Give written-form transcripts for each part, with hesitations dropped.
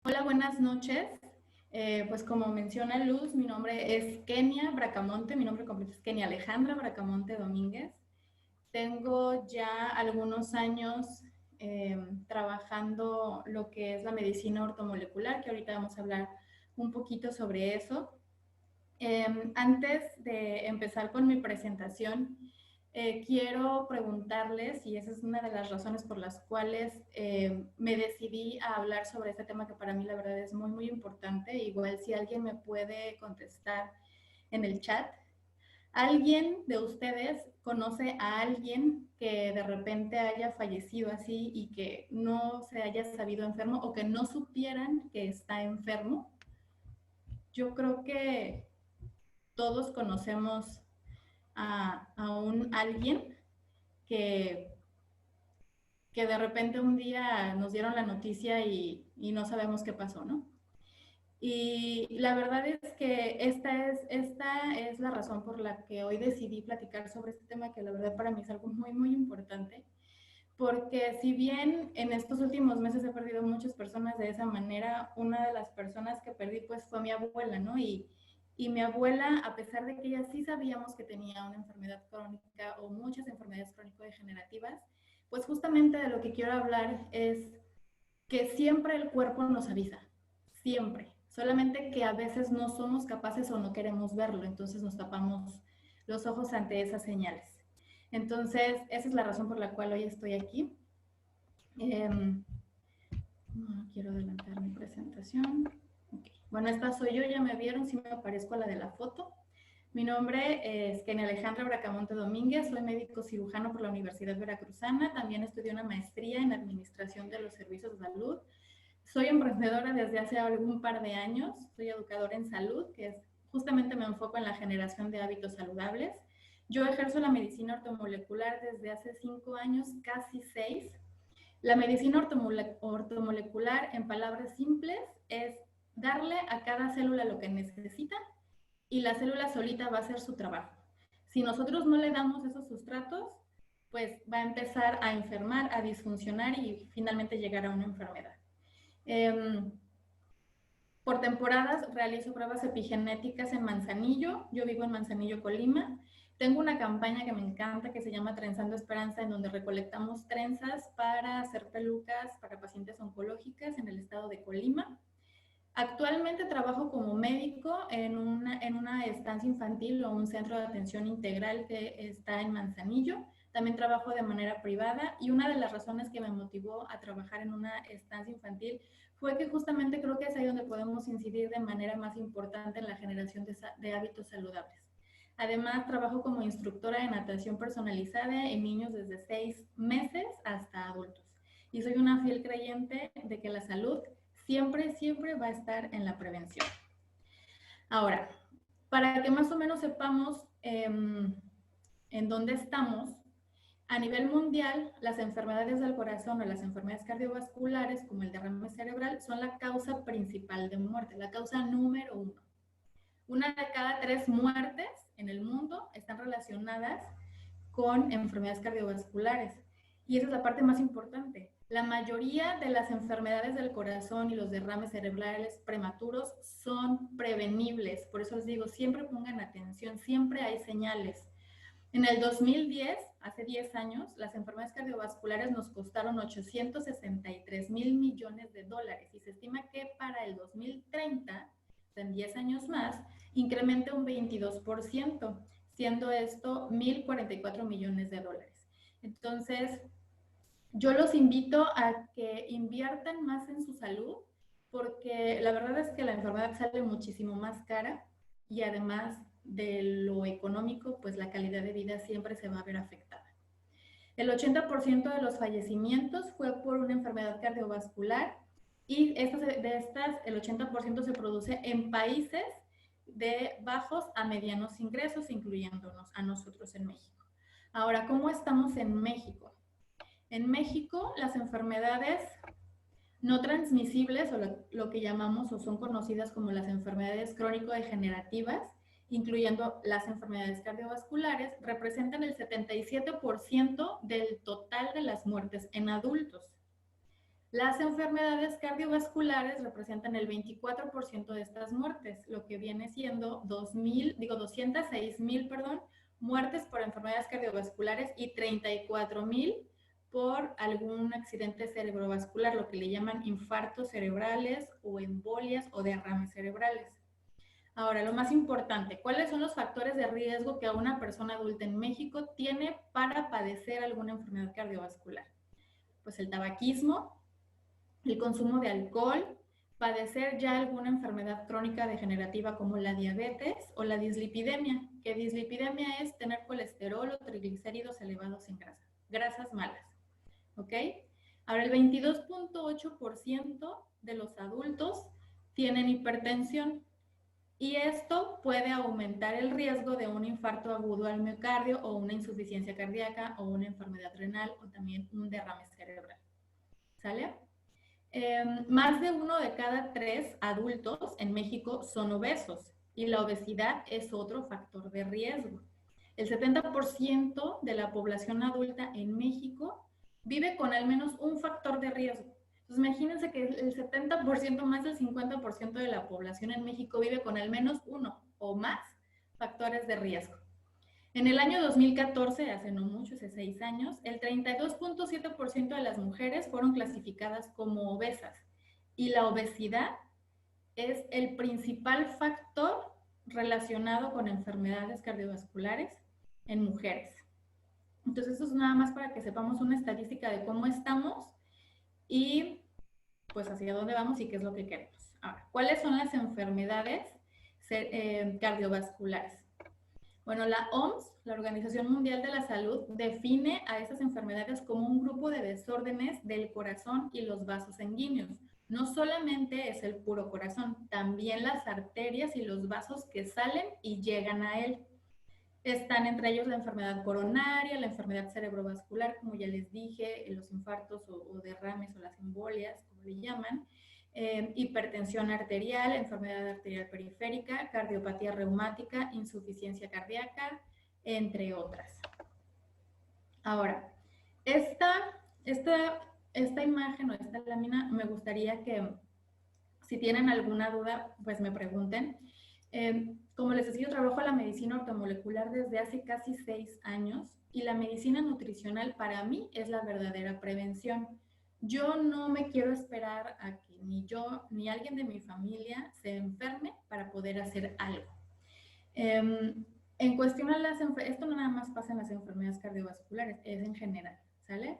Hola, buenas noches. Pues como menciona Luz, mi nombre es Kenia Bracamonte, mi nombre completo es Kenia Alejandra Bracamonte Domínguez. Tengo ya algunos años trabajando lo que es la medicina ortomolecular, que ahorita vamos a hablar un poquito sobre eso. Antes de empezar con mi presentación, quiero preguntarles, y esa es una de las razones por las cuales me decidí a hablar sobre este tema que para mí la verdad es muy, muy importante. Igual si alguien me puede contestar en el chat. ¿Alguien de ustedes conoce a alguien que de repente haya fallecido así y que no se haya sabido enfermo o que no supieran que está enfermo? Yo creo que todos conocemos a un alguien que, que de repente un día nos dieron la noticia y no sabemos qué pasó, ¿no? Y la verdad es que esta es la razón por la que hoy decidí platicar sobre este tema, que la verdad para mí es algo muy, muy importante, porque si bien en estos últimos meses he perdido muchas personas de esa manera, una de las personas que perdí pues fue mi abuela, ¿no? Y mi abuela, a pesar de que ella sí sabíamos que tenía una enfermedad crónica o muchas enfermedades crónico-degenerativas, pues justamente de lo que quiero hablar es que siempre el cuerpo nos avisa, siempre. Solamente que a veces no somos capaces o no queremos verlo, entonces nos tapamos los ojos ante esas señales. Entonces, esa es la razón por la cual hoy estoy aquí. No quiero adelantar mi presentación. Okay. Bueno, esta soy yo, ya me vieron, si me aparezco a la de la foto. Mi nombre es Kenia Alejandra Bracamonte Domínguez, soy médico cirujano por la Universidad Veracruzana, también estudié una maestría en Administración de los Servicios de Salud. Soy emprendedora desde hace algún par de años, soy educadora en salud, que es justamente me enfoco en la generación de hábitos saludables. Yo ejerzo la medicina ortomolecular desde hace 5 años, casi 6. La medicina ortomolecular, en palabras simples, es darle a cada célula lo que necesita y la célula solita va a hacer su trabajo. Si nosotros no le damos esos sustratos, pues va a empezar a enfermar, a disfuncionar y finalmente llegar a una enfermedad. Por temporadas realizo pruebas epigenéticas en Manzanillo. Yo vivo en Manzanillo, Colima. Tengo una campaña que me encanta que se llama Trenzando Esperanza, en donde recolectamos trenzas para hacer pelucas para pacientes oncológicas en el estado de Colima. Actualmente trabajo como médico en una estancia infantil o un centro de atención integral que está en Manzanillo. También trabajo de manera privada y una de las razones que me motivó a trabajar en una estancia infantil fue que justamente creo que es ahí donde podemos incidir de manera más importante en la generación de hábitos saludables. Además, trabajo como instructora de natación personalizada en niños desde 6 meses hasta adultos. Y soy una fiel creyente de que la salud siempre, siempre va a estar en la prevención. Ahora, para que más o menos sepamos en dónde estamos, a nivel mundial, las enfermedades del corazón o las enfermedades cardiovasculares, como el derrame cerebral, son la causa principal de muerte, la causa número 1. Una de cada 3 muertes en el mundo están relacionadas con enfermedades cardiovasculares. Y esa es la parte más importante. La mayoría de las enfermedades del corazón y los derrames cerebrales prematuros son prevenibles. Por eso les digo, siempre pongan atención, siempre hay señales. En el 2010, hace 10 años, las enfermedades cardiovasculares nos costaron 863 mil millones de dólares y se estima que para el 2030, en 10 años más, incremente un 22%, siendo esto 1.044 millones de dólares. Entonces, yo los invito a que inviertan más en su salud, porque la verdad es que la enfermedad sale muchísimo más cara y además de lo económico, pues la calidad de vida siempre se va a ver afectada. El 80% de los fallecimientos fue por una enfermedad cardiovascular y el 80% se produce en países de bajos a medianos ingresos, incluyéndonos a nosotros en México. Ahora, ¿cómo estamos en México? En México, las enfermedades no transmisibles, o lo que llamamos o son conocidas como las enfermedades crónico-degenerativas, incluyendo las enfermedades cardiovasculares, representan el 77% del total de las muertes en adultos. Las enfermedades cardiovasculares representan el 24% de estas muertes, lo que viene siendo 206,000, muertes por enfermedades cardiovasculares y 34,000 por algún accidente cerebrovascular, lo que le llaman infartos cerebrales o embolias o derrames cerebrales. Ahora, lo más importante, ¿cuáles son los factores de riesgo que una persona adulta en México tiene para padecer alguna enfermedad cardiovascular? Pues el tabaquismo, el consumo de alcohol, padecer ya alguna enfermedad crónica degenerativa como la diabetes o la dislipidemia, que dislipidemia es tener colesterol o triglicéridos elevados en grasa, grasas malas, ¿ok? Ahora, el 22,8% de los adultos tienen hipertensión y esto puede aumentar el riesgo de un infarto agudo al miocardio o una insuficiencia cardíaca o una enfermedad renal o también un derrame cerebral, ¿sale? Más de 1 de cada 3 adultos en México son obesos y la obesidad es otro factor de riesgo. El 70% de la población adulta en México vive con al menos un factor de riesgo. Entonces, imagínense que el 70%, más del 50% de la población en México vive con al menos uno o más factores de riesgo. En el año 2014, hace no mucho, hace 6 años, el 32,7% de las mujeres fueron clasificadas como obesas y la obesidad es el principal factor relacionado con enfermedades cardiovasculares en mujeres. Entonces, eso es nada más para que sepamos una estadística de cómo estamos y pues hacia dónde vamos y qué es lo que queremos. Ahora, ¿cuáles son las enfermedades cardiovasculares? Bueno, la OMS, la Organización Mundial de la Salud, define a esas enfermedades como un grupo de desórdenes del corazón y los vasos sanguíneos. No solamente es el puro corazón, también las arterias y los vasos que salen y llegan a él. Están entre ellos la enfermedad coronaria, la enfermedad cerebrovascular, como ya les dije, los infartos o derrames o las embolias, como le llaman, hipertensión arterial, enfermedad arterial periférica, cardiopatía reumática, insuficiencia cardíaca, entre otras. Ahora, esta imagen o esta lámina me gustaría que, si tienen alguna duda, pues me pregunten. Como les decía, yo trabajo la medicina ortomolecular desde hace casi 6 años y la medicina nutricional para mí es la verdadera prevención. Yo no me quiero esperar a que ni yo ni alguien de mi familia se enferme para poder hacer algo. En cuestión a esto no nada más pasa en las enfermedades cardiovasculares, es en general, ¿sale?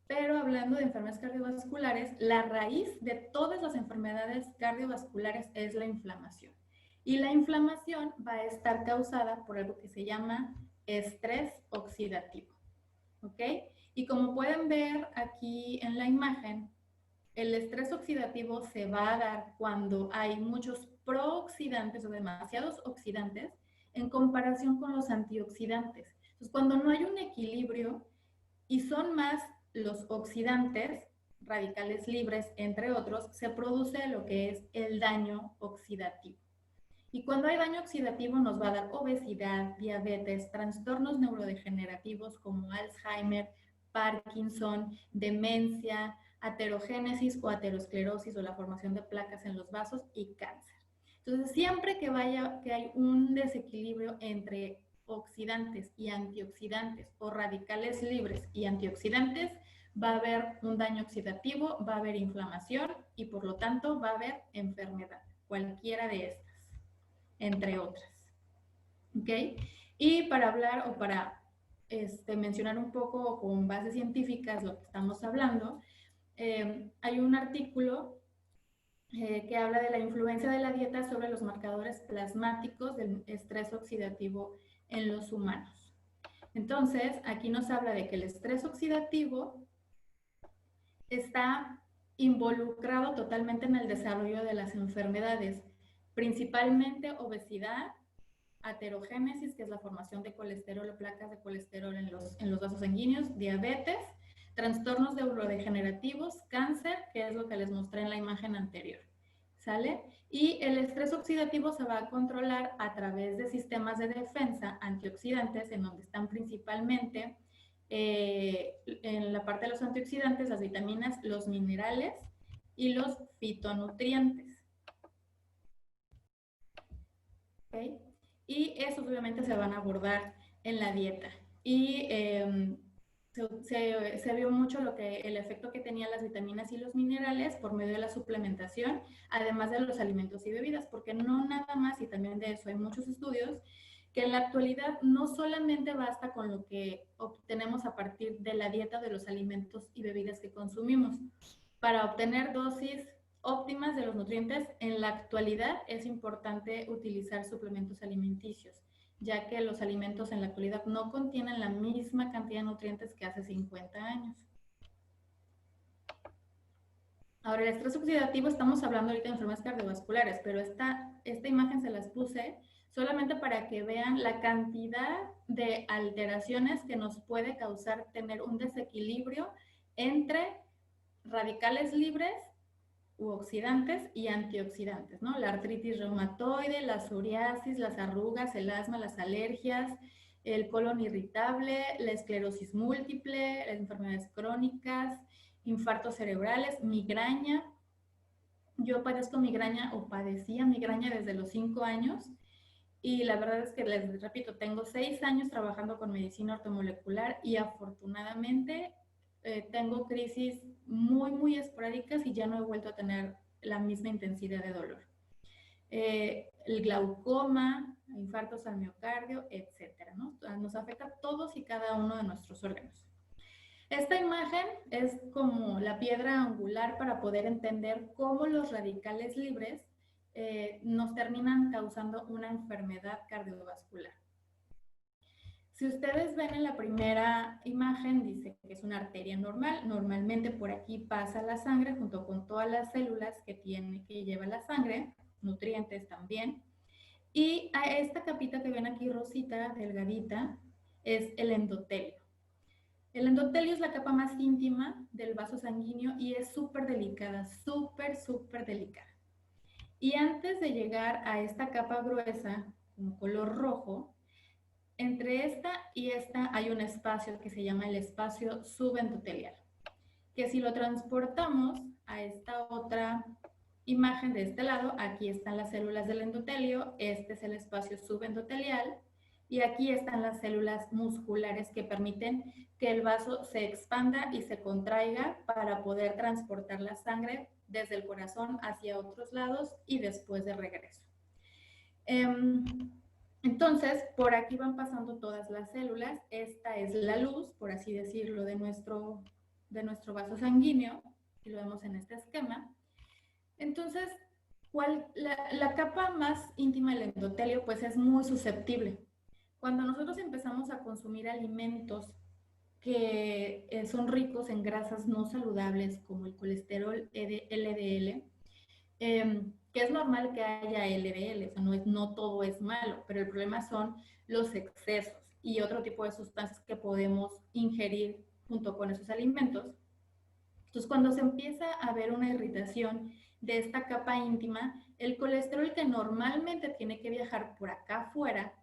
Pero hablando de enfermedades cardiovasculares, la raíz de todas las enfermedades cardiovasculares es la inflamación. Y la inflamación va a estar causada por algo que se llama estrés oxidativo, ¿ok? Y como pueden ver aquí en la imagen, el estrés oxidativo se va a dar cuando hay muchos prooxidantes o demasiados oxidantes en comparación con los antioxidantes. Entonces, cuando no hay un equilibrio y son más los oxidantes, radicales libres, entre otros, se produce lo que es el daño oxidativo. Y cuando hay daño oxidativo nos va a dar obesidad, diabetes, trastornos neurodegenerativos como Alzheimer, Parkinson, demencia, aterogénesis o aterosclerosis o la formación de placas en los vasos y cáncer. Entonces, siempre que hay un desequilibrio entre oxidantes y antioxidantes o radicales libres y antioxidantes, va a haber un daño oxidativo, va a haber inflamación y por lo tanto va a haber enfermedad, cualquiera de estas, entre otras. ¿Ok? Y para hablar o para mencionar un poco con bases científicas lo que estamos hablando, hay un artículo que habla de la influencia de la dieta sobre los marcadores plasmáticos del estrés oxidativo en los humanos. Entonces, aquí nos habla de que el estrés oxidativo está involucrado totalmente en el desarrollo de las enfermedades, principalmente obesidad, aterogénesis, que es la formación de colesterol o placas de colesterol en los vasos sanguíneos, diabetes, trastornos neurodegenerativos, cáncer, que es lo que les mostré en la imagen anterior, ¿sale? Y el estrés oxidativo se va a controlar a través de sistemas de defensa antioxidantes, en donde están principalmente en la parte de los antioxidantes, las vitaminas, los minerales y los fitonutrientes. ¿Okay? Y esos obviamente se van a abordar en la dieta. Y se vio mucho el efecto que tenían las vitaminas y los minerales por medio de la suplementación, además de los alimentos y bebidas, porque no nada más, y también de eso hay muchos estudios, que en la actualidad no solamente basta con lo que obtenemos a partir de la dieta de los alimentos y bebidas que consumimos. Para obtener dosis óptimas de los nutrientes, en la actualidad es importante utilizar suplementos alimenticios, ya que los alimentos en la actualidad no contienen la misma cantidad de nutrientes que hace 50 años. Ahora, el estrés oxidativo, estamos hablando ahorita de enfermedades cardiovasculares, pero esta imagen se las puse solamente para que vean la cantidad de alteraciones que nos puede causar tener un desequilibrio entre radicales libres u oxidantes y antioxidantes, ¿no? La artritis reumatoide, la psoriasis, las arrugas, el asma, las alergias, el colon irritable, la esclerosis múltiple, las enfermedades crónicas, infartos cerebrales, migraña. Yo padezco migraña o padecía migraña desde los 5 años y la verdad es que les repito, tengo 6 años trabajando con medicina ortomolecular y afortunadamente tengo crisis muy esporádicas y ya no he vuelto a tener la misma intensidad de dolor. El glaucoma, infartos al miocardio, etcétera, ¿no? Nos afecta a todos y cada uno de nuestros órganos. Esta imagen es como la piedra angular para poder entender cómo los radicales libres nos terminan causando una enfermedad cardiovascular. Si ustedes ven en la primera imagen, dice que es una arteria normal. Normalmente por aquí pasa la sangre junto con todas las células que lleva la sangre, nutrientes también. Y a esta capita que ven aquí rosita, delgadita, es el endotelio. El endotelio es la capa más íntima del vaso sanguíneo y es súper delicada, súper delicada. Y antes de llegar a esta capa gruesa, con color rojo, entre esta y esta hay un espacio que se llama el espacio subendotelial, que si lo transportamos a esta otra imagen de este lado, aquí están las células del endotelio, este es el espacio subendotelial, y aquí están las células musculares que permiten que el vaso se expanda y se contraiga para poder transportar la sangre desde el corazón hacia otros lados y después de regreso. Entonces, por aquí van pasando todas las células. Esta es la luz, por así decirlo, de nuestro vaso sanguíneo, y lo vemos en este esquema. Entonces, la capa más íntima del endotelio, pues es muy susceptible. Cuando nosotros empezamos a consumir alimentos que son ricos en grasas no saludables, como el colesterol LDL, que es normal que haya LDL, o sea, no todo es malo, pero el problema son los excesos y otro tipo de sustancias que podemos ingerir junto con esos alimentos. Entonces, cuando se empieza a ver una irritación de esta capa íntima, el colesterol que normalmente tiene que viajar por acá afuera,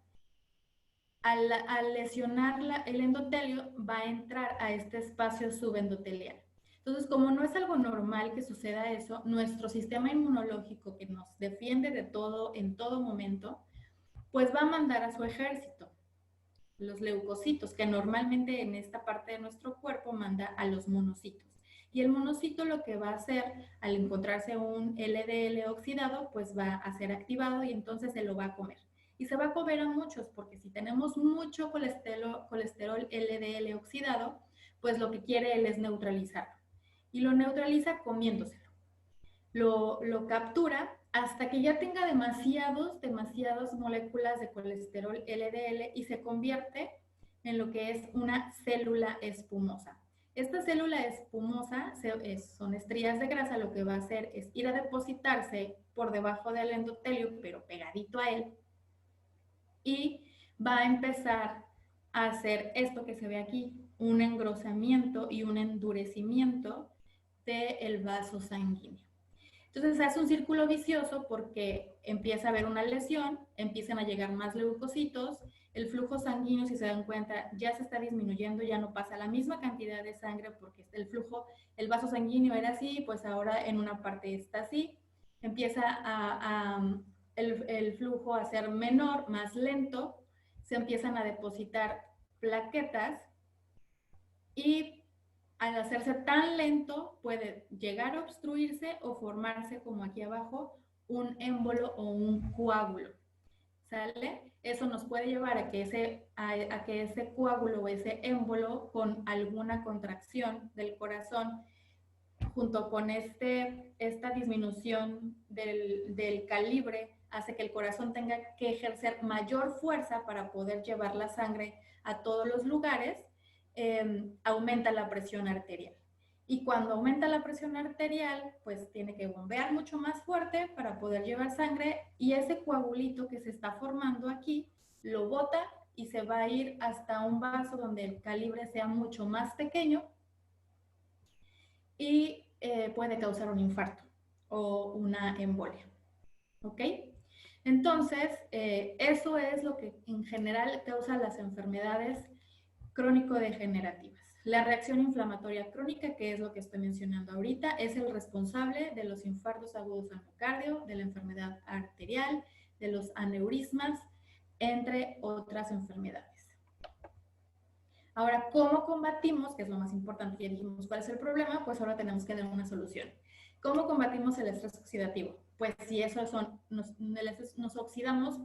al lesionar el endotelio, va a entrar a este espacio subendotelial. Entonces, como no es algo normal que suceda eso, nuestro sistema inmunológico que nos defiende de todo en todo momento, pues va a mandar a su ejército, los leucocitos, que normalmente en esta parte de nuestro cuerpo manda a los monocitos. Y el monocito lo que va a hacer al encontrarse un LDL oxidado, pues va a ser activado y entonces se lo va a comer. Y se va a comer a muchos, porque si tenemos mucho colesterol LDL oxidado, pues lo que quiere él es neutralizarlo. Y lo neutraliza comiéndoselo. Lo captura hasta que ya tenga demasiadas moléculas de colesterol LDL y se convierte en lo que es una célula espumosa. Esta célula espumosa son estrías de grasa, lo que va a hacer es ir a depositarse por debajo del endotelio, pero pegadito a él, y va a empezar a hacer esto que se ve aquí, un engrosamiento y un endurecimiento del vaso sanguíneo. Entonces se hace un círculo vicioso porque empieza a haber una lesión, empiezan a llegar más leucocitos, el flujo sanguíneo, si se dan cuenta, ya se está disminuyendo, ya no pasa la misma cantidad de sangre porque el flujo, el vaso sanguíneo era así, pues ahora en una parte está así, empieza el flujo a ser menor, más lento, se empiezan a depositar plaquetas y al hacerse tan lento puede llegar a obstruirse o formarse, como aquí abajo, un émbolo o un coágulo. ¿Sale? Eso nos puede llevar a que ese coágulo o ese émbolo con alguna contracción del corazón junto con esta disminución del calibre hace que el corazón tenga que ejercer mayor fuerza para poder llevar la sangre a todos los lugares, aumenta la presión arterial. Y cuando aumenta la presión arterial, pues tiene que bombear mucho más fuerte para poder llevar sangre y ese coagulito que se está formando aquí lo bota y se va a ir hasta un vaso donde el calibre sea mucho más pequeño y puede causar un infarto o una embolia. ¿Ok? Entonces, eso es lo que en general causa las enfermedades crónico-degenerativas. La reacción inflamatoria crónica, que es lo que estoy mencionando ahorita, es el responsable de los infartos agudos al miocardio, de la enfermedad arterial, de los aneurismas, entre otras enfermedades. Ahora, ¿cómo combatimos? Que es lo más importante, ya dijimos cuál es el problema, pues ahora tenemos que dar una solución. ¿Cómo combatimos el estrés oxidativo? Pues si eso nos oxidamos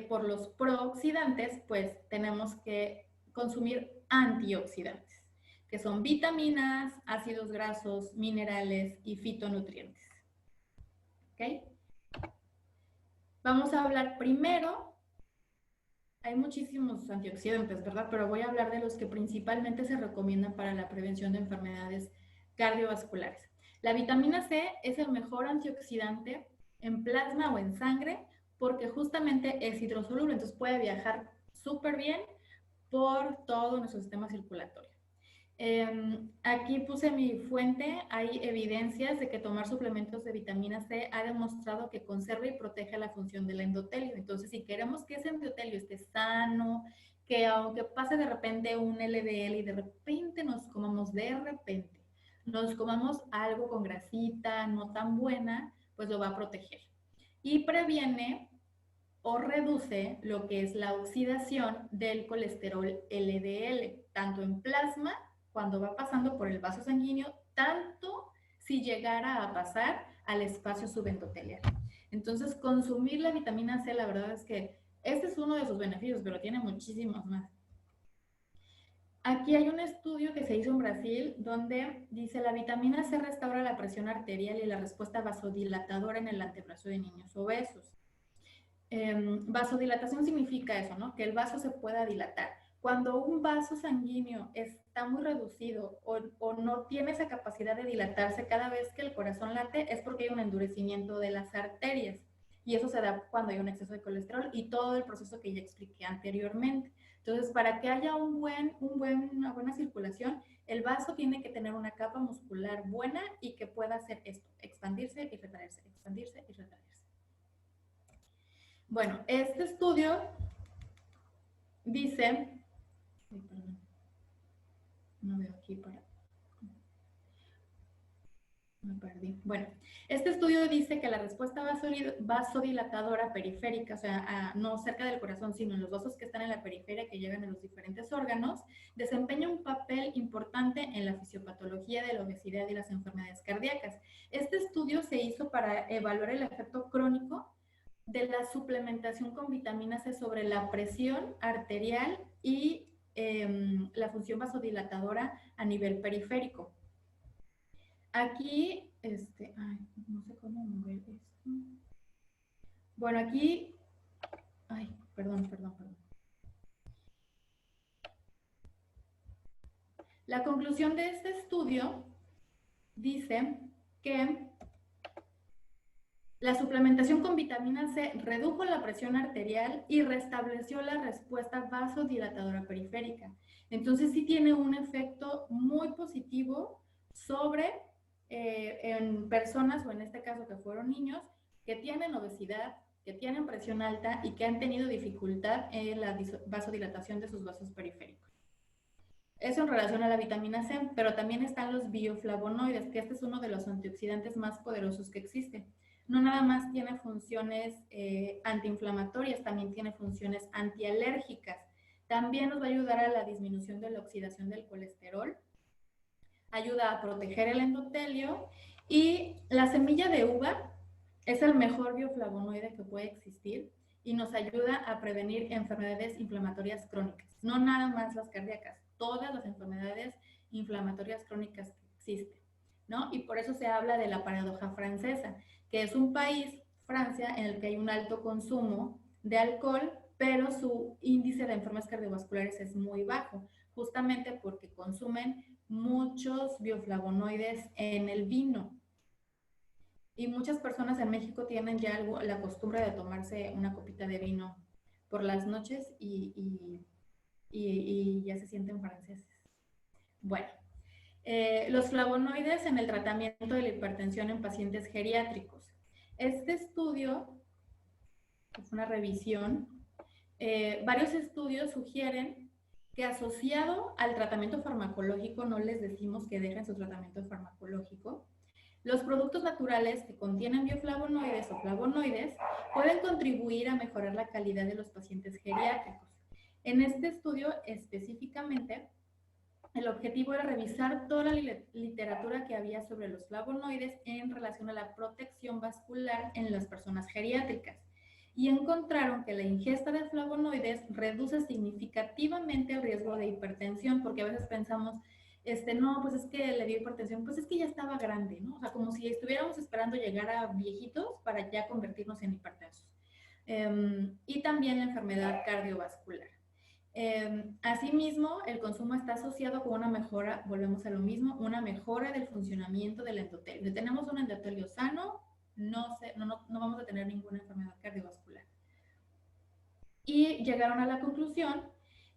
por los prooxidantes, pues tenemos que consumir antioxidantes, que son vitaminas, ácidos grasos, minerales y fitonutrientes. ¿Ok? Vamos a hablar primero, hay muchísimos antioxidantes, ¿verdad? Pero voy a hablar de los que principalmente se recomiendan para la prevención de enfermedades cardiovasculares. La vitamina C es el mejor antioxidante en plasma o en sangre porque justamente es hidrosoluble, entonces puede viajar súper bien por todo nuestro sistema circulatorio. Aquí puse mi fuente, hay evidencias de que tomar suplementos de vitamina C ha demostrado que conserva y protege la función del endotelio. Entonces, si queremos que ese endotelio esté sano, que aunque pase de repente un LDL y de repente nos comamos algo con grasita no tan buena, pues lo va a proteger. Y previene o reduce lo que es la oxidación del colesterol LDL, tanto en plasma, cuando va pasando por el vaso sanguíneo, tanto si llegara a pasar al espacio subendotelial. Entonces, consumir la vitamina C, la verdad es que este es uno de sus beneficios, pero tiene muchísimos más. Aquí hay un estudio que se hizo en Brasil donde dice la vitamina C restaura la presión arterial y la respuesta vasodilatadora en el antebrazo de niños obesos. Vasodilatación significa eso, ¿no? Que el vaso se pueda dilatar. Cuando un vaso sanguíneo está muy reducido o no tiene esa capacidad de dilatarse cada vez que el corazón late, es porque hay un endurecimiento de las arterias. Y eso se da cuando hay un exceso de colesterol y todo el proceso que ya expliqué anteriormente. Entonces, para que haya una buena circulación, el vaso tiene que tener una capa muscular buena y que pueda hacer esto, expandirse y retraerse, expandirse y retraerse. Bueno, este estudio dice, perdón, no veo aquí me perdí. Bueno, este estudio dice que la respuesta vasodilatadora periférica, o sea, no cerca del corazón, sino en los vasos que están en la periferia, que llegan a los diferentes órganos, desempeña un papel importante en la fisiopatología de la obesidad y las enfermedades cardíacas. Este estudio se hizo para evaluar el efecto crónico de la suplementación con vitamina C sobre la presión arterial y la función vasodilatadora a nivel periférico. Aquí, no sé cómo mover esto. Bueno, aquí, perdón. La conclusión de este estudio dice que la suplementación con vitamina C redujo la presión arterial y restableció la respuesta vasodilatadora periférica. Entonces sí tiene un efecto muy positivo sobre en personas, o en este caso que fueron niños, que tienen obesidad, que tienen presión alta y que han tenido dificultad en la vasodilatación de sus vasos periféricos. Eso en relación a la vitamina C, pero también están los bioflavonoides, que este es uno de los antioxidantes más poderosos que existe. No nada más tiene funciones antiinflamatorias, también tiene funciones antialérgicas. También nos va a ayudar a la disminución de la oxidación del colesterol, ayuda a proteger el endotelio, y la semilla de uva es el mejor bioflavonoide que puede existir y nos ayuda a prevenir enfermedades inflamatorias crónicas, no nada más las cardíacas, todas las enfermedades inflamatorias crónicas que existen, ¿no? Y por eso se habla de la paradoja francesa, que es un país, Francia, en el que hay un alto consumo de alcohol, pero su índice de enfermedades cardiovasculares es muy bajo, justamente porque consumen muchos bioflavonoides en el vino. Y muchas personas en México tienen ya la costumbre de tomarse una copita de vino por las noches y ya se sienten franceses. Bueno, los flavonoides en el tratamiento de la hipertensión en pacientes geriátricos. Este estudio, es una revisión, varios estudios sugieren que asociado al tratamiento farmacológico, no les decimos que dejen su tratamiento farmacológico, los productos naturales que contienen bioflavonoides o flavonoides pueden contribuir a mejorar la calidad de los pacientes geriátricos. En este estudio específicamente, el objetivo era revisar toda la literatura que había sobre los flavonoides en relación a la protección vascular en las personas geriátricas, y encontraron que la ingesta de flavonoides reduce significativamente el riesgo de hipertensión, porque a veces pensamos, no, pues es que le dio hipertensión, pues es que ya estaba grande, ¿no? O sea, como si estuviéramos esperando llegar a viejitos para ya convertirnos en hipertensos. Y también la enfermedad cardiovascular. Asimismo, el consumo está asociado con una mejora, volvemos a lo mismo, una mejora del funcionamiento del endotelio. Si tenemos un endotelio sano, no vamos a tener ninguna enfermedad cardiovascular. Y llegaron a la conclusión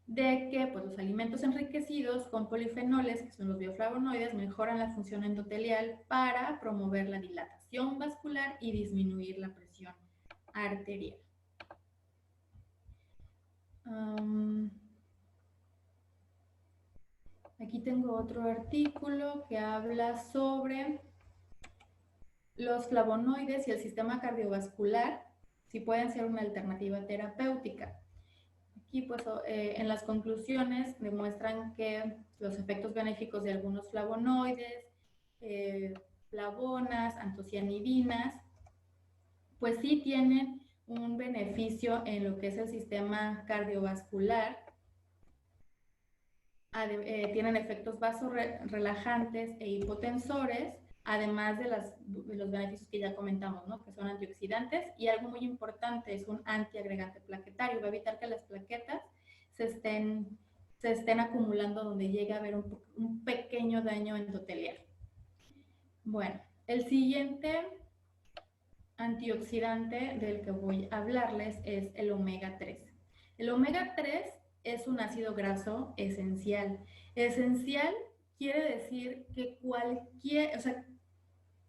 de que pues, los alimentos enriquecidos con polifenoles, que son los bioflavonoides, mejoran la función endotelial para promover la dilatación vascular y disminuir la presión arterial. Aquí tengo otro artículo que habla sobre los flavonoides y el sistema cardiovascular, si pueden ser una alternativa terapéutica. Aquí, pues, en las conclusiones demuestran que los efectos benéficos de algunos flavonoides, flavonas, antocianidinas, pues sí tienen un beneficio en lo que es el sistema cardiovascular. Tienen efectos vasorelajantes e hipotensores, además de los beneficios que ya comentamos, ¿no? Que son antioxidantes, y algo muy importante, es un antiagregante plaquetario, va a evitar que las plaquetas se estén acumulando donde llega a haber un pequeño daño endotelial. Bueno, el siguiente antioxidante del que voy a hablarles es el omega 3. El omega 3 es un ácido graso esencial. Esencial quiere decir que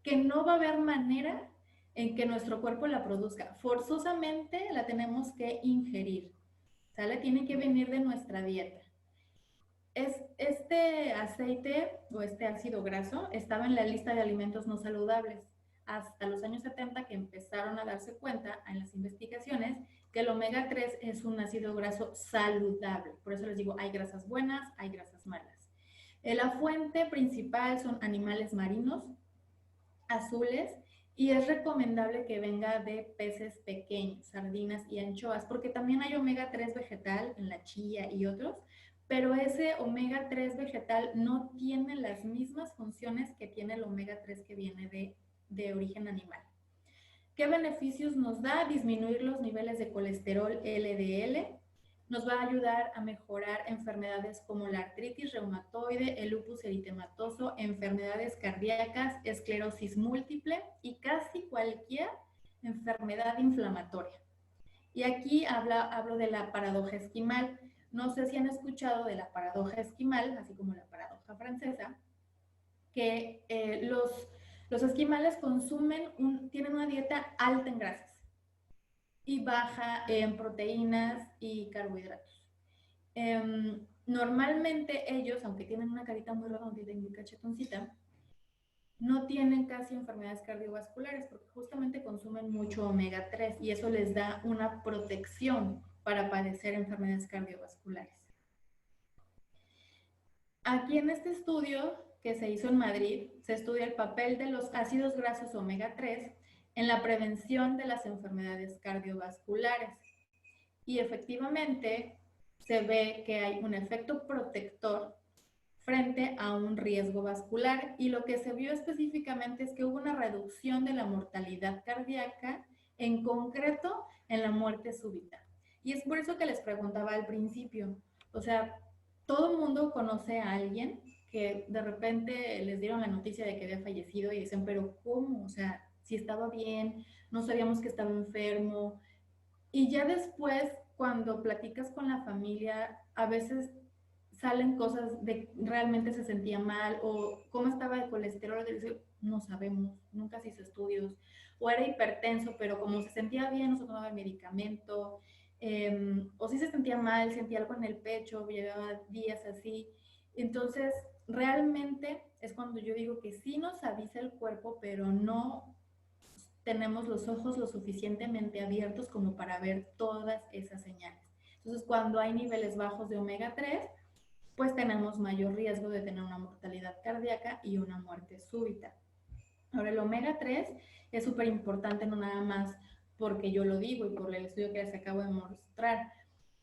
que no va a haber manera en que nuestro cuerpo la produzca. Forzosamente la tenemos que ingerir, ¿sale? Tiene que venir de nuestra dieta. Este aceite o este ácido graso estaba en la lista de alimentos no saludables hasta los años 70, que empezaron a darse cuenta en las investigaciones que el omega 3 es un ácido graso saludable. Por eso les digo, hay grasas buenas, hay grasas malas. La fuente principal son animales marinos, azules, y es recomendable que venga de peces pequeños, sardinas y anchoas, porque también hay omega 3 vegetal en la chía y otros, pero ese omega 3 vegetal no tiene las mismas funciones que tiene el omega 3 que viene de origen animal. ¿Qué beneficios nos da? Disminuir los niveles de colesterol LDL, nos va a ayudar a mejorar enfermedades como la artritis reumatoide, el lupus eritematoso, enfermedades cardíacas, esclerosis múltiple y casi cualquier enfermedad inflamatoria. Y aquí hablo de la paradoja esquimal. No sé si han escuchado de la paradoja esquimal, así como la paradoja francesa, que Los esquimales tienen una dieta alta en grasas y baja en proteínas y carbohidratos. Normalmente ellos, aunque tienen una carita muy redondita y muy cachetoncita, no tienen casi enfermedades cardiovasculares porque justamente consumen mucho omega 3 y eso les da una protección para padecer enfermedades cardiovasculares. Aquí en este estudio que se hizo en Madrid, se estudia el papel de los ácidos grasos omega 3 en la prevención de las enfermedades cardiovasculares. Y efectivamente se ve que hay un efecto protector frente a un riesgo vascular y lo que se vio específicamente es que hubo una reducción de la mortalidad cardíaca, en concreto en la muerte súbita. Y es por eso que les preguntaba al principio, o sea, todo el mundo conoce a alguien que de repente les dieron la noticia de que había fallecido y dicen, pero ¿cómo? O sea, si estaba bien, no sabíamos que estaba enfermo. Y ya después, cuando platicas con la familia, a veces salen cosas de realmente se sentía mal o cómo estaba el colesterol, no sabemos, nunca se hizo estudios, o era hipertenso, pero como se sentía bien, no se tomaba el medicamento, o si se sentía mal, sentía algo en el pecho, llevaba días así. Entonces, realmente es cuando yo digo que sí nos avisa el cuerpo, pero no tenemos los ojos lo suficientemente abiertos como para ver todas esas señales. Entonces, cuando hay niveles bajos de omega 3, pues tenemos mayor riesgo de tener una mortalidad cardíaca y una muerte súbita. Ahora, el omega 3 es súper importante, no nada más porque yo lo digo y por el estudio que les acabo de mostrar.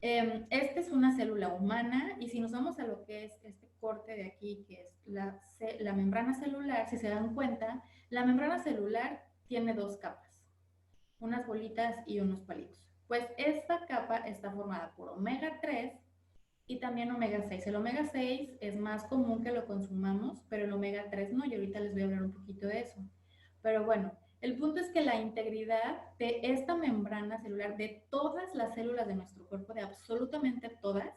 Esta es una célula humana y si nos vamos a lo que es este corte de aquí, que es la membrana celular, si se dan cuenta, la membrana celular tiene dos capas, unas bolitas y unos palitos. Pues esta capa está formada por omega 3 y también omega 6. El omega 6 es más común que lo consumamos, pero el omega 3 no, y ahorita les voy a hablar un poquito de eso. Pero bueno, el punto es que la integridad de esta membrana celular, de todas las células de nuestro cuerpo, de absolutamente todas,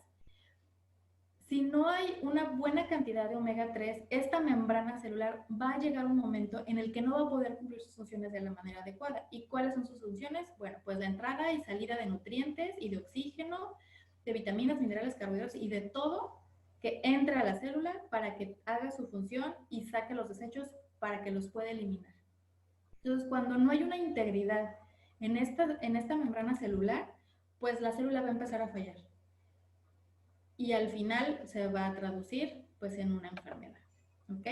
si no hay una buena cantidad de omega 3, esta membrana celular va a llegar un momento en el que no va a poder cumplir sus funciones de la manera adecuada. ¿Y cuáles son sus funciones? Bueno, pues de entrada y salida de nutrientes y de oxígeno, de vitaminas, minerales, carbohidratos y de todo que entre a la célula para que haga su función y saque los desechos para que los pueda eliminar. Entonces, cuando no hay una integridad en esta membrana celular, pues la célula va a empezar a fallar y al final se va a traducir pues en una enfermedad, ¿ok?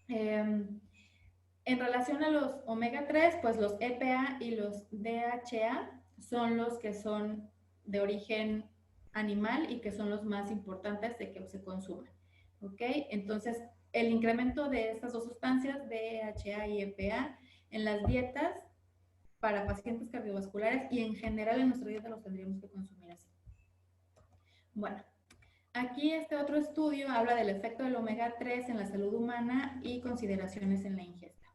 En relación a los omega 3, pues los EPA y los DHA son los que son de origen animal y que son los más importantes de que se consuman, ¿ok? Entonces, el incremento de estas dos sustancias, DHA y EPA, en las dietas para pacientes cardiovasculares y en general en nuestra dieta los tendríamos que consumir así. Bueno, aquí este otro estudio habla del efecto del omega 3 en la salud humana y consideraciones en la ingesta.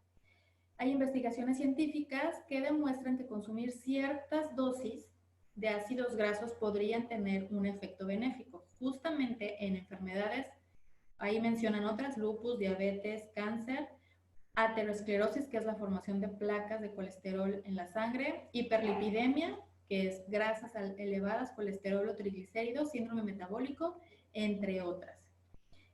Hay investigaciones científicas que demuestran que consumir ciertas dosis de ácidos grasos podrían tener un efecto benéfico, justamente en enfermedades, ahí mencionan otras, lupus, diabetes, cáncer, aterosclerosis, que es la formación de placas de colesterol en la sangre, hiperlipidemia, que es grasas elevadas, colesterol o triglicéridos, síndrome metabólico, entre otras.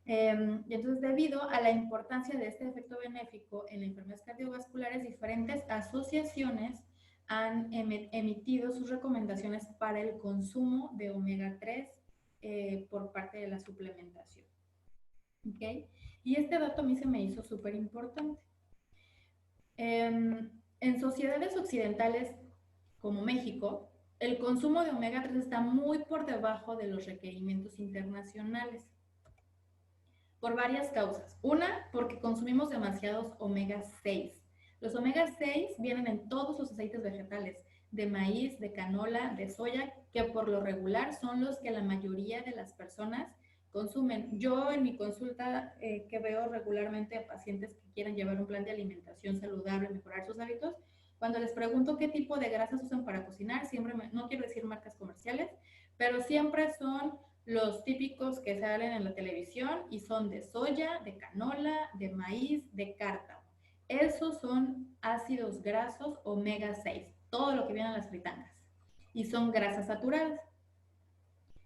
Y entonces, debido a la importancia de este efecto benéfico en las enfermedades cardiovasculares, diferentes asociaciones han emitido sus recomendaciones para el consumo de omega 3 por parte de la suplementación. ¿Okay? Y este dato a mí se me hizo súper importante. En sociedades occidentales como México, el consumo de omega 3 está muy por debajo de los requerimientos internacionales por varias causas. Una, porque consumimos demasiados omega 6. Los omega 6 vienen en todos los aceites vegetales, de maíz, de canola, de soya, que por lo regular son los que la mayoría de las personas consumen. Yo en mi consulta que veo regularmente a pacientes que quieren llevar un plan de alimentación saludable, mejorar sus hábitos, cuando les pregunto qué tipo de grasas usan para cocinar, siempre no quiero decir marcas comerciales, pero siempre son los típicos que salen en la televisión y son de soya, de canola, de maíz, de cártamo. Esos son ácidos grasos omega 6, todo lo que viene en las fritangas. Y son grasas saturadas.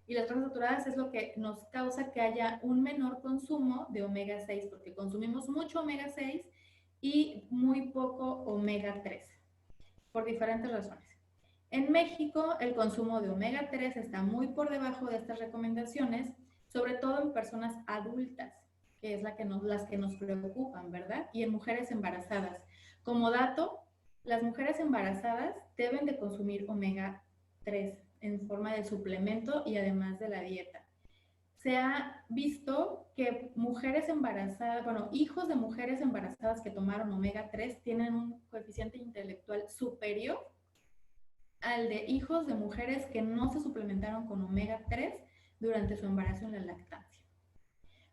Y las grasas saturadas es lo que nos causa que haya un menor consumo de omega 6, porque consumimos mucho omega 6 y muy poco omega 3, por diferentes razones. En México, el consumo de omega 3 está muy por debajo de estas recomendaciones, sobre todo en personas adultas, que es las que nos preocupan, ¿verdad? Y en mujeres embarazadas. Como dato, las mujeres embarazadas deben de consumir omega 3 en forma de suplemento y además de la dieta. Se ha visto que mujeres embarazadas, bueno, hijos de mujeres embarazadas que tomaron omega 3 tienen un coeficiente intelectual superior al de hijos de mujeres que no se suplementaron con omega 3 durante su embarazo en la lactancia.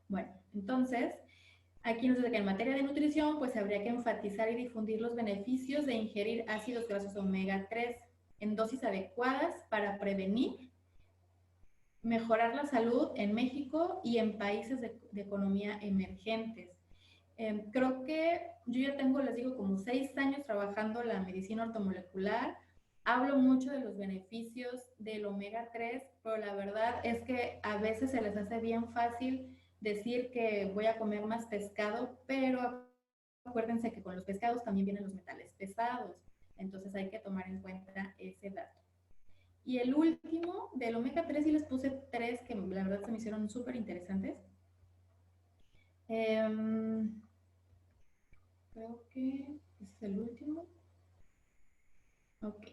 Bueno, entonces, aquí nos dice que en materia de nutrición, pues habría que enfatizar y difundir los beneficios de ingerir ácidos grasos omega 3 en dosis adecuadas para prevenir, mejorar la salud en México y en países de economía emergentes. Creo que yo ya tengo, les digo, como 6 años trabajando la medicina ortomolecular. Hablo mucho de los beneficios del omega 3, pero la verdad es que a veces se les hace bien fácil decir que voy a comer más pescado, pero acuérdense que con los pescados también vienen los metales pesados. Entonces hay que tomar en cuenta ese dato. Y el último, del omega 3, sí les puse 3 que la verdad se me hicieron súper interesantes. Creo que es el último. Ok.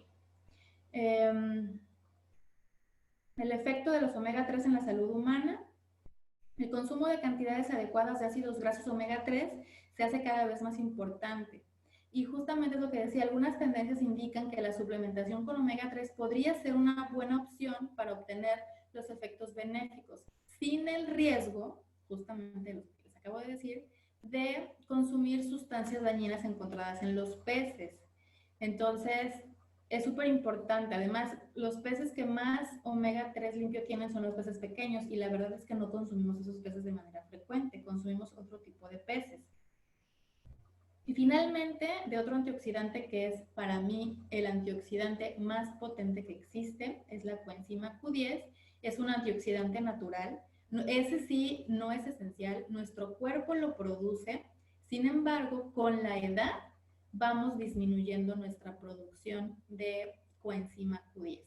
El efecto de los omega 3 en la salud humana. El consumo de cantidades adecuadas de ácidos grasos omega 3 se hace cada vez más importante. Y justamente es lo que decía, algunas tendencias indican que la suplementación con omega 3 podría ser una buena opción para obtener los efectos benéficos, sin el riesgo, justamente lo que les acabo de decir, de consumir sustancias dañinas encontradas en los peces. Entonces, es súper importante. Además, los peces que más omega 3 limpio tienen son los peces pequeños y la verdad es que no consumimos esos peces de manera frecuente, consumimos otro tipo de peces. Y finalmente, de otro antioxidante que es para mí el antioxidante más potente que existe, es la coenzima Q10. Es un antioxidante natural. Ese sí no es esencial, nuestro cuerpo lo produce. Sin embargo, con la edad vamos disminuyendo nuestra producción de coenzima Q10.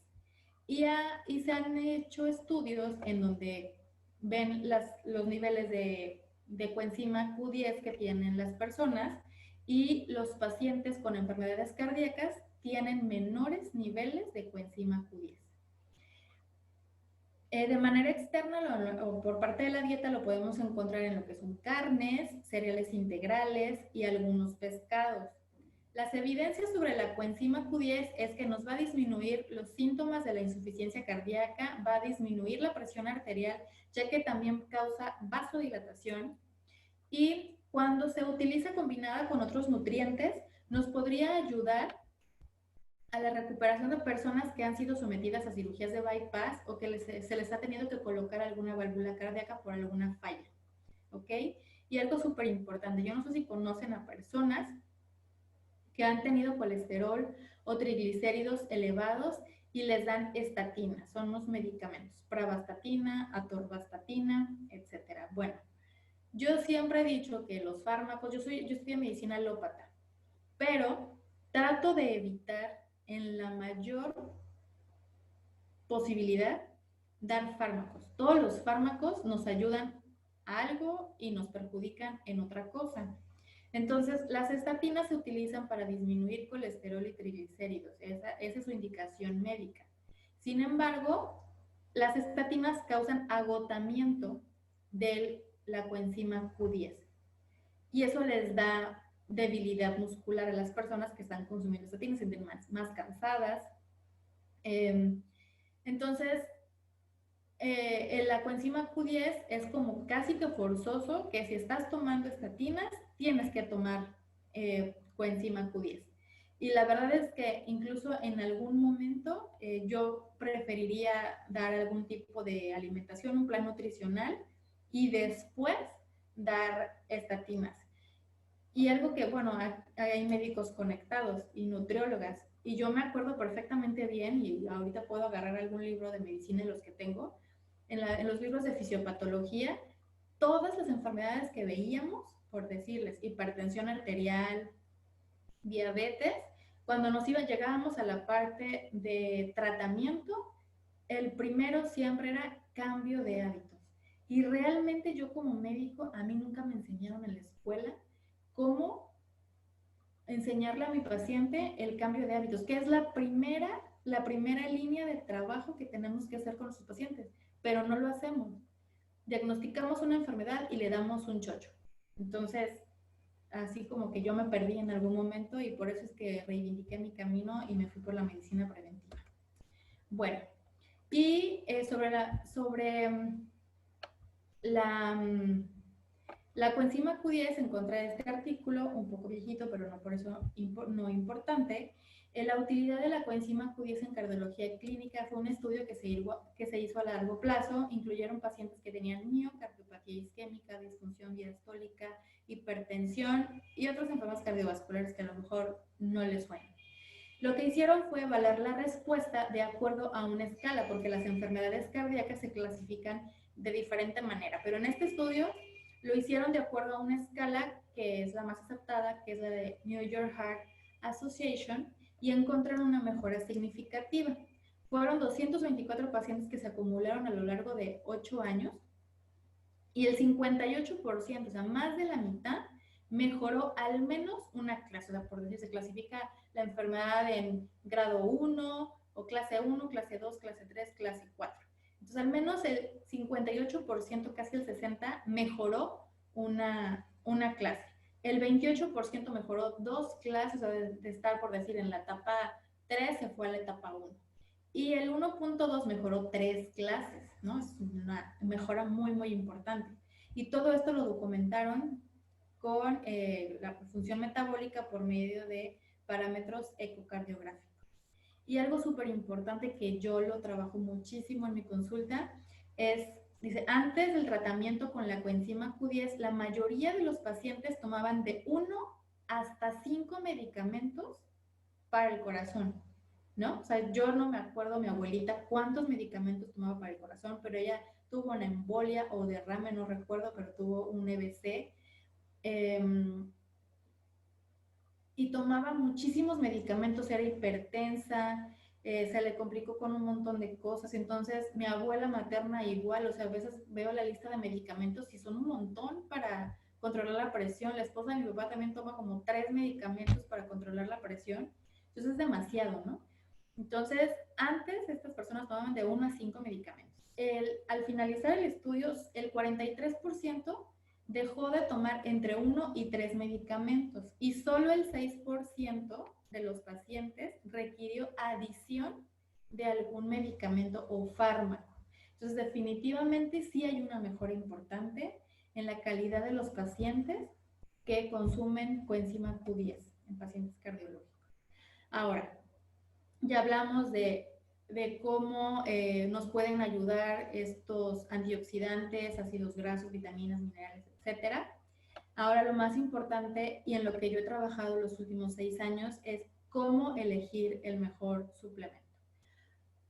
Y se han hecho estudios en donde ven los niveles de coenzima Q10 que tienen las personas y los pacientes con enfermedades cardíacas tienen menores niveles de coenzima Q10. De manera externa o por parte de la dieta lo podemos encontrar en lo que son carnes, cereales integrales y algunos pescados. Las evidencias sobre la coenzima Q10 es que nos va a disminuir los síntomas de la insuficiencia cardíaca, va a disminuir la presión arterial, ya que también causa vasodilatación. Y cuando se utiliza combinada con otros nutrientes, nos podría ayudar a la recuperación de personas que han sido sometidas a cirugías de bypass o que se les ha tenido que colocar alguna válvula cardíaca por alguna falla. ¿Ok? Y algo súper importante, yo no sé si conocen a personas que han tenido colesterol o triglicéridos elevados y les dan estatinas, son unos medicamentos, pravastatina, atorvastatina, etcétera. Bueno, yo siempre he dicho que los fármacos, yo estudié medicina alópata, pero trato de evitar en la mayor posibilidad dar fármacos. Todos los fármacos nos ayudan a algo y nos perjudican en otra cosa. Entonces, las estatinas se utilizan para disminuir colesterol y triglicéridos. Esa es su indicación médica. Sin embargo, las estatinas causan agotamiento de la coenzima Q10 y eso les da debilidad muscular a las personas que están consumiendo estatinas, se sienten más cansadas. Entonces, la coenzima Q10 es como casi que forzoso que si estás tomando estatinas, tienes que tomar coenzima Q10. Y la verdad es que incluso en algún momento yo preferiría dar algún tipo de alimentación, un plan nutricional y después dar estatinas. Y algo que, bueno, hay médicos conectados y nutriólogas, y yo me acuerdo perfectamente bien, y ahorita puedo agarrar algún libro de medicina de los que tengo, en los libros de fisiopatología, todas las enfermedades que veíamos, por decirles, hipertensión arterial, diabetes, cuando llegábamos a la parte de tratamiento, el primero siempre era cambio de hábitos. Y realmente yo como médico, a mí nunca me enseñaron en la escuela cómo enseñarle a mi paciente el cambio de hábitos, que es la primera línea de trabajo que tenemos que hacer con nuestros pacientes, pero no lo hacemos. Diagnosticamos una enfermedad y le damos un chocho. Entonces, así como que yo me perdí en algún momento y por eso es que reivindiqué mi camino y me fui por la medicina preventiva. Bueno, y la coenzima Q10, encontré este artículo, un poco viejito, pero no por eso no importante. La utilidad de la coenzima Q10 en cardiología clínica fue un estudio que se hizo a largo plazo. Incluyeron pacientes que tenían miocardiopatía isquémica, disfunción diastólica, hipertensión y otras enfermedades cardiovasculares que a lo mejor no les suenan. Lo que hicieron fue evaluar la respuesta de acuerdo a una escala, porque las enfermedades cardíacas se clasifican de diferente manera, pero en este estudio lo hicieron de acuerdo a una escala que es la más aceptada, que es la de New York Heart Association, y encontraron una mejora significativa. Fueron 224 pacientes que se acumularon a lo largo de 8 años y el 58%, o sea, más de la mitad, mejoró al menos una clase. O sea, por decir, se clasifica la enfermedad en grado 1 o clase 1, clase 2, clase 3, clase 4. Entonces, al menos el 58%, casi el 60%, mejoró una clase. El 28% mejoró 2 clases, o sea, de estar, por decir, en la etapa 3 se fue a la etapa 1. Y el 1.2 mejoró 3 clases, ¿no? Es una mejora muy, muy importante. Y todo esto lo documentaron con la función metabólica por medio de parámetros ecocardiográficos. Y algo súper importante que yo lo trabajo muchísimo en mi consulta es, dice, antes del tratamiento con la coenzima Q10, la mayoría de los pacientes tomaban de 1 hasta 5 medicamentos para el corazón, ¿no? O sea, yo no me acuerdo, mi abuelita, cuántos medicamentos tomaba para el corazón, pero ella tuvo una embolia o derrame, no recuerdo, pero tuvo un EBC. Y tomaba muchísimos medicamentos, era hipertensa, se le complicó con un montón de cosas. Entonces, mi abuela materna igual, o sea, a veces veo la lista de medicamentos y son un montón para controlar la presión. La esposa de mi papá también toma como 3 medicamentos para controlar la presión. Entonces, es demasiado, ¿no? Entonces, antes estas personas tomaban de 1 a 5 medicamentos. Al finalizar el estudio, el 43% dejó de tomar entre 1 y 3 medicamentos y solo el 6% de los pacientes requirió adición de algún medicamento o fármaco. Entonces, definitivamente sí hay una mejora importante en la calidad de los pacientes que consumen coenzima Q10 en pacientes cardiológicos. Ahora, ya hablamos de cómo nos pueden ayudar estos antioxidantes, ácidos grasos, vitaminas, minerales, etcétera. Ahora lo más importante y en lo que yo he trabajado los últimos 6 años es cómo elegir el mejor suplemento.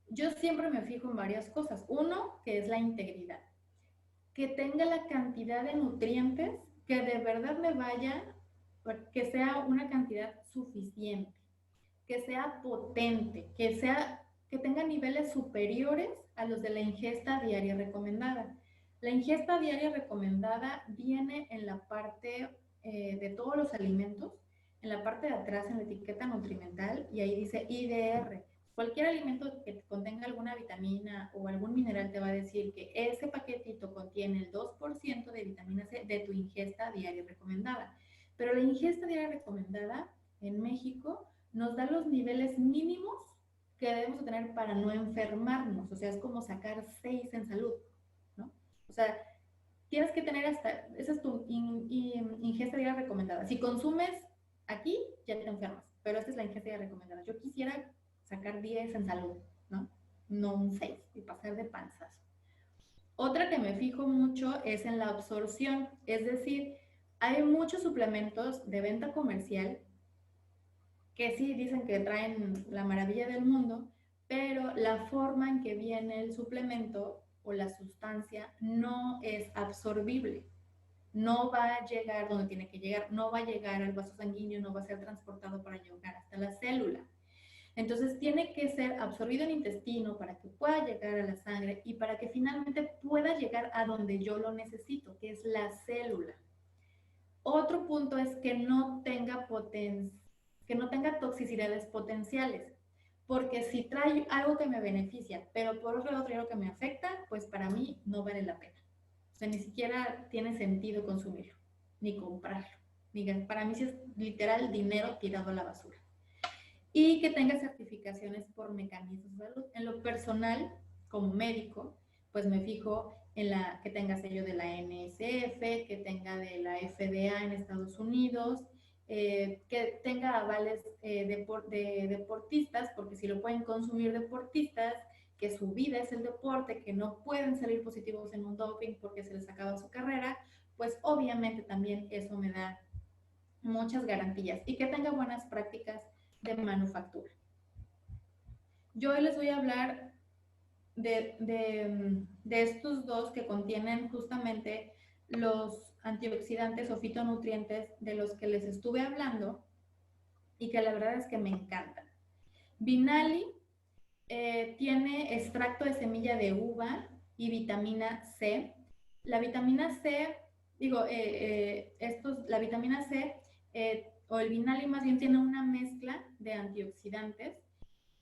Yo siempre me fijo en varias cosas. Uno, que es la integridad. Que tenga la cantidad de nutrientes que de verdad me vaya, que sea una cantidad suficiente, que sea potente, que tenga niveles superiores a los de la ingesta diaria recomendada. La ingesta diaria recomendada viene en la parte de todos los alimentos, en la parte de atrás en la etiqueta nutrimental, y ahí dice IDR. Cualquier alimento que contenga alguna vitamina o algún mineral te va a decir que ese paquetito contiene el 2% de vitamina C de tu ingesta diaria recomendada. Pero la ingesta diaria recomendada en México nos da los niveles mínimos que debemos tener para no enfermarnos. O sea, es como sacar 6 en salud, ¿no? O sea, tienes que tener esa es tu ingesta diaria recomendada. Si consumes aquí, ya te enfermas, pero esta es la ingesta diaria recomendada. Yo quisiera sacar 10 en salud, ¿no? No un 6 y pasar de panzazo. Otra que me fijo mucho es en la absorción, es decir, Hay muchos suplementos de venta comercial que sí dicen que traen la maravilla del mundo, pero la forma en que viene el suplemento o la sustancia no es absorbible. No va a llegar donde tiene que llegar, no va a llegar al vaso sanguíneo, no va a ser transportado para llegar hasta la célula. Entonces tiene que ser absorbido en el intestino para que pueda llegar a la sangre y para que finalmente pueda llegar a donde yo lo necesito, que es la célula. Otro punto es que no tenga toxicidades potenciales, porque si trae algo que me beneficia, pero por otro lado trae algo que me afecta, pues para mí no vale la pena. O sea, ni siquiera tiene sentido consumirlo, ni comprarlo. Para mí sí es literal dinero tirado a la basura. Y que tenga certificaciones por mecanismos de salud. En lo personal, como médico, pues me fijo en que tenga sello de la NSF, que tenga de la FDA en Estados Unidos, que tenga avales de deportistas, porque si lo pueden consumir deportistas, que su vida es el deporte, que no pueden salir positivos en un doping porque se les acaba su carrera, pues obviamente también eso me da muchas garantías y que tenga buenas prácticas de manufactura. Yo hoy les voy a hablar de estos dos que contienen justamente los antioxidantes o fitonutrientes de los que les estuve hablando y que la verdad es que me encantan. Vinali tiene extracto de semilla de uva y vitamina C. La vitamina C, la vitamina C o el Vinali más bien tiene una mezcla de antioxidantes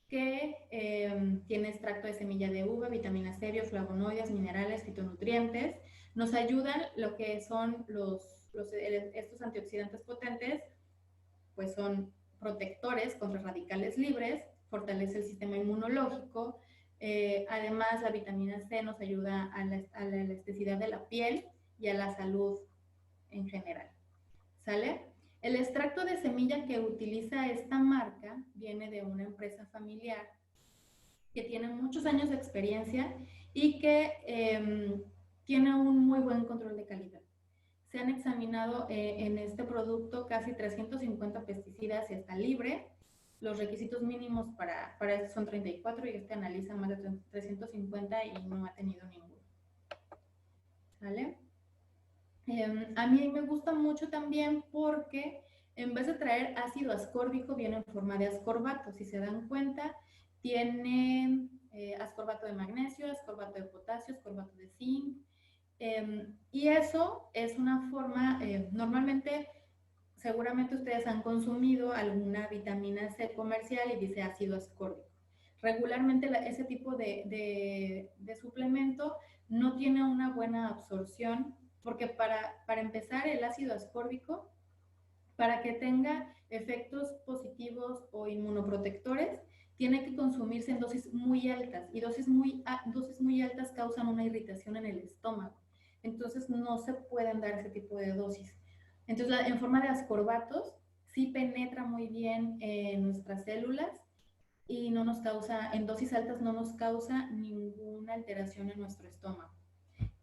que tiene extracto de semilla de uva, vitamina C, bioflavonoides, minerales, fitonutrientes. Nos ayudan lo que son estos antioxidantes potentes, pues son protectores contra radicales libres, fortalece el sistema inmunológico. Además, la vitamina C nos ayuda a la elasticidad de la piel y a la salud en general. ¿Sale? El extracto de semilla que utiliza esta marca viene de una empresa familiar que tiene muchos años de experiencia y que tiene un muy buen control de calidad. Se han examinado en este producto casi 350 pesticidas y está libre. Los requisitos mínimos para esto son 34 y este analiza más de 350 y no ha tenido ninguno. ¿Sale? A mí me gusta mucho también porque en vez de traer ácido ascórbico viene en forma de ascorbato. Si se dan cuenta, tiene ascorbato de magnesio, ascorbato de potasio, ascorbato de zinc. Y eso es una forma, normalmente, seguramente ustedes han consumido alguna vitamina C comercial y dice ácido ascórbico. Regularmente ese tipo de suplemento no tiene una buena absorción porque para empezar el ácido ascórbico, para que tenga efectos positivos o inmunoprotectores, tiene que consumirse en dosis muy altas y dosis muy altas causan una irritación en el estómago. Entonces no se pueden dar ese tipo de dosis. Entonces en forma de ascorbatos sí penetra muy bien en nuestras células y no nos causa, en dosis altas no nos causa ninguna alteración en nuestro estómago.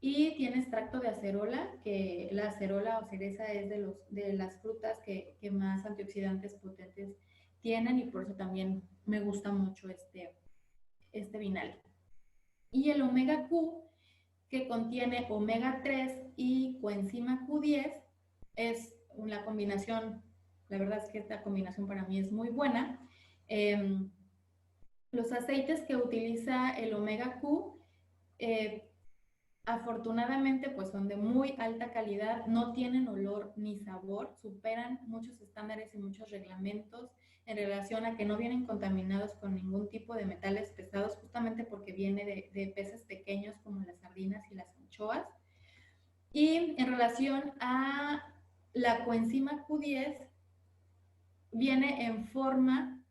Y tiene extracto de acerola, que la acerola o cereza es de las frutas que más antioxidantes potentes tienen y por eso también me gusta mucho este vinal. Y el omega Q, que contiene omega 3 y coenzima Q10, es una combinación, la verdad es que esta combinación para mí es muy buena. Los aceites que utiliza el omega Q, afortunadamente, pues son de muy alta calidad, no tienen olor ni sabor, superan muchos estándares y muchos reglamentos en relación a que no vienen contaminados con ningún tipo de metales pesados, justamente porque viene de peces pequeños como las sardinas y las anchoas. Y en relación a la coenzima Q10, viene en forma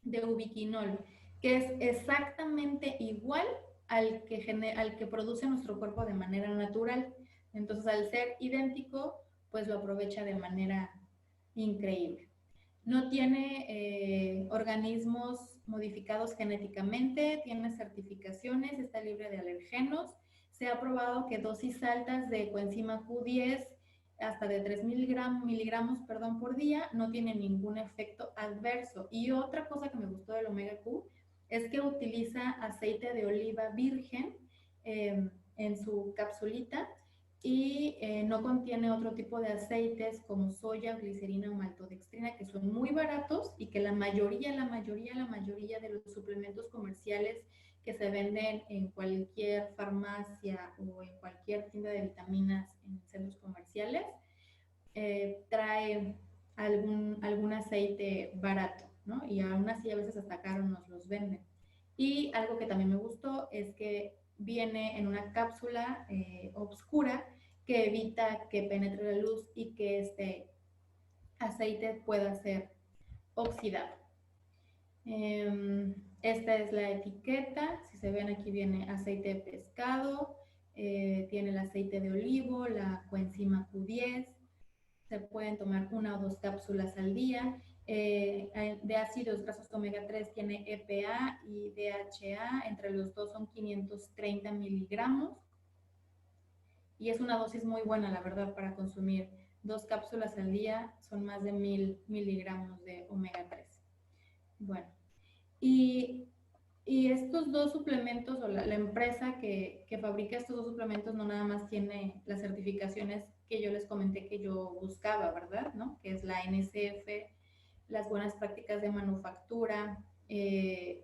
de ubiquinol, que es exactamente igual al que produce nuestro cuerpo de manera natural. Entonces, al ser idéntico, pues lo aprovecha de manera increíble. No tiene organismos modificados genéticamente, tiene certificaciones, está libre de alergenos. Se ha probado que dosis altas de coenzima Q10 hasta de 3 miligramos, perdón, por día, no tiene ningún efecto adverso. Y otra cosa que me gustó del Omega Q es que utiliza aceite de oliva virgen en su capsulita y no contiene otro tipo de aceites como soya, glicerina o maltodextrina, que son muy baratos y que la mayoría de los suplementos comerciales que se venden en cualquier farmacia o en cualquier tienda de vitaminas en centros comerciales, trae algún aceite barato, ¿no? Y aún así a veces hasta caro nos los venden. Y algo que también me gustó es que viene en una cápsula oscura que evita que penetre la luz y que este aceite pueda ser oxidado. Esta es la etiqueta, si se ven aquí viene aceite de pescado, tiene el aceite de olivo, la coenzima Q10, se pueden tomar 1 o 2 cápsulas al día. De ácidos grasos omega 3 tiene EPA y DHA, entre los dos son 530 miligramos y es una dosis muy buena, la verdad, para consumir 2 cápsulas al día, son más de 1000 miligramos de omega 3. Bueno, y estos dos suplementos, o la empresa que fabrica estos dos suplementos, no nada más tiene las certificaciones que yo les comenté que yo buscaba, ¿verdad? ¿No? Que es la NSF, las buenas prácticas de manufactura,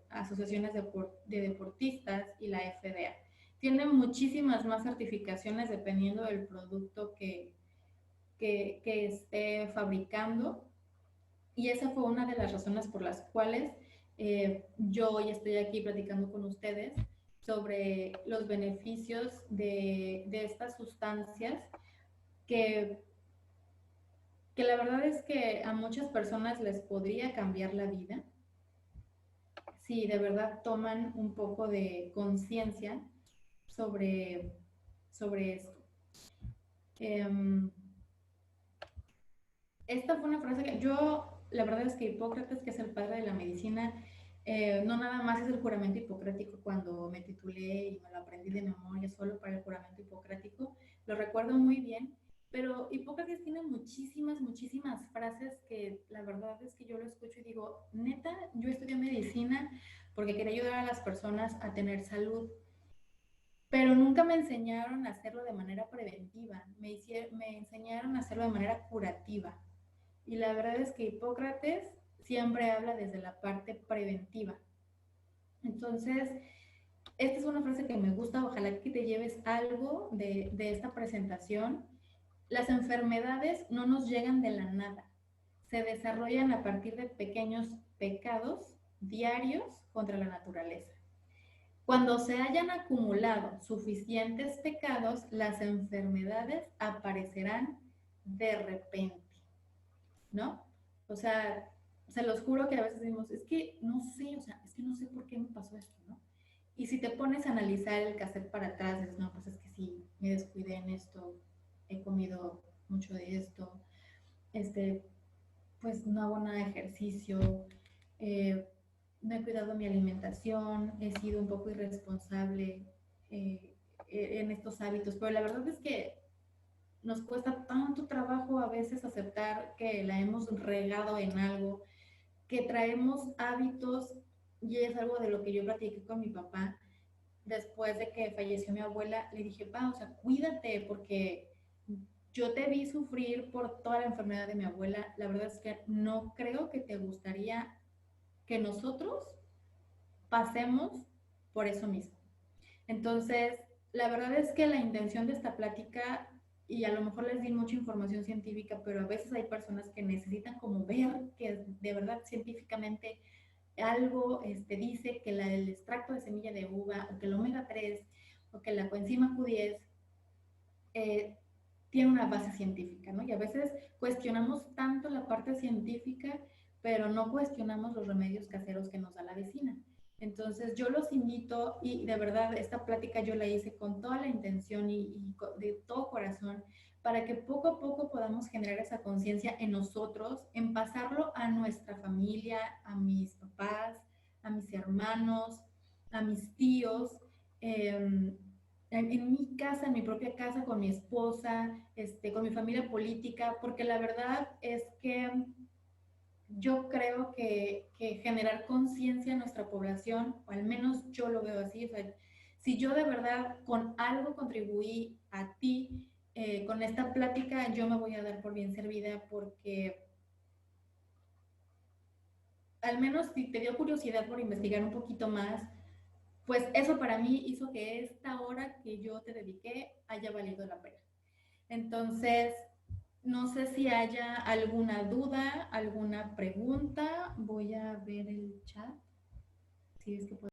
asociaciones de deportistas y la FDA. Tiene muchísimas más certificaciones dependiendo del producto que esté fabricando. Y esa fue una de las razones por las cuales yo hoy estoy aquí platicando con ustedes sobre los beneficios de estas sustancias que la verdad es que a muchas personas les podría cambiar la vida si de verdad toman un poco de conciencia sobre esto. Esta fue una frase que yo, la verdad es que Hipócrates, que es el padre de la medicina, no nada más es el juramento hipocrático cuando me titulé y me lo aprendí de memoria solo para el juramento hipocrático, lo recuerdo muy bien, pero Hipócrates tiene muchísimas frases que la verdad es que yo lo escucho y digo, neta, yo estudié medicina porque quería ayudar a las personas a tener salud, pero nunca me enseñaron a hacerlo de manera preventiva, me enseñaron a hacerlo de manera curativa. Y la verdad es que Hipócrates siempre habla desde la parte preventiva. Entonces, esta es una frase que me gusta, ojalá que te lleves algo de esta presentación. Las enfermedades no nos llegan de la nada, se desarrollan a partir de pequeños pecados diarios contra la naturaleza. Cuando se hayan acumulado suficientes pecados, las enfermedades aparecerán de repente, ¿no? O sea, se los juro que a veces decimos, es que no sé, o sea, es que no sé por qué me pasó esto, ¿no? Y si te pones a analizar el cassette para atrás, dices, no, pues es que sí, me descuidé en esto, he comido mucho de esto, pues no hago nada de ejercicio, no he cuidado mi alimentación, he sido un poco irresponsable en estos hábitos, pero la verdad es que nos cuesta tanto trabajo a veces aceptar que la hemos regado en algo, que traemos hábitos, y es algo de lo que yo platiqué con mi papá después de que falleció mi abuela. Le dije, pa, o sea, cuídate porque yo te vi sufrir por toda la enfermedad de mi abuela. La verdad es que no creo que te gustaría que nosotros pasemos por eso mismo. Entonces, la verdad es que la intención de esta plática, y a lo mejor les di mucha información científica, pero a veces hay personas que necesitan como ver que de verdad científicamente algo dice que el extracto de semilla de uva, o que el omega 3, o que la coenzima Q10 tiene una base científica, ¿no? Y a veces cuestionamos tanto la parte científica, pero no cuestionamos los remedios caseros que nos da la vecina. Entonces yo los invito, y de verdad esta plática yo la hice con toda la intención y de todo corazón, para que poco a poco podamos generar esa conciencia en nosotros, en pasarlo a nuestra familia, a mis papás, a mis hermanos, a mis tíos, en mi casa, en mi propia casa, con mi esposa, con mi familia política, porque la verdad es que yo creo que generar conciencia en nuestra población, o al menos yo lo veo así, o sea, si yo de verdad con algo contribuí a ti, con esta plática, yo me voy a dar por bien servida porque al menos si te dio curiosidad por investigar un poquito más, pues eso para mí hizo que esta hora que yo te dediqué haya valido la pena. Entonces, no sé si haya alguna duda, alguna pregunta. Voy a ver el chat. Si es que puedo.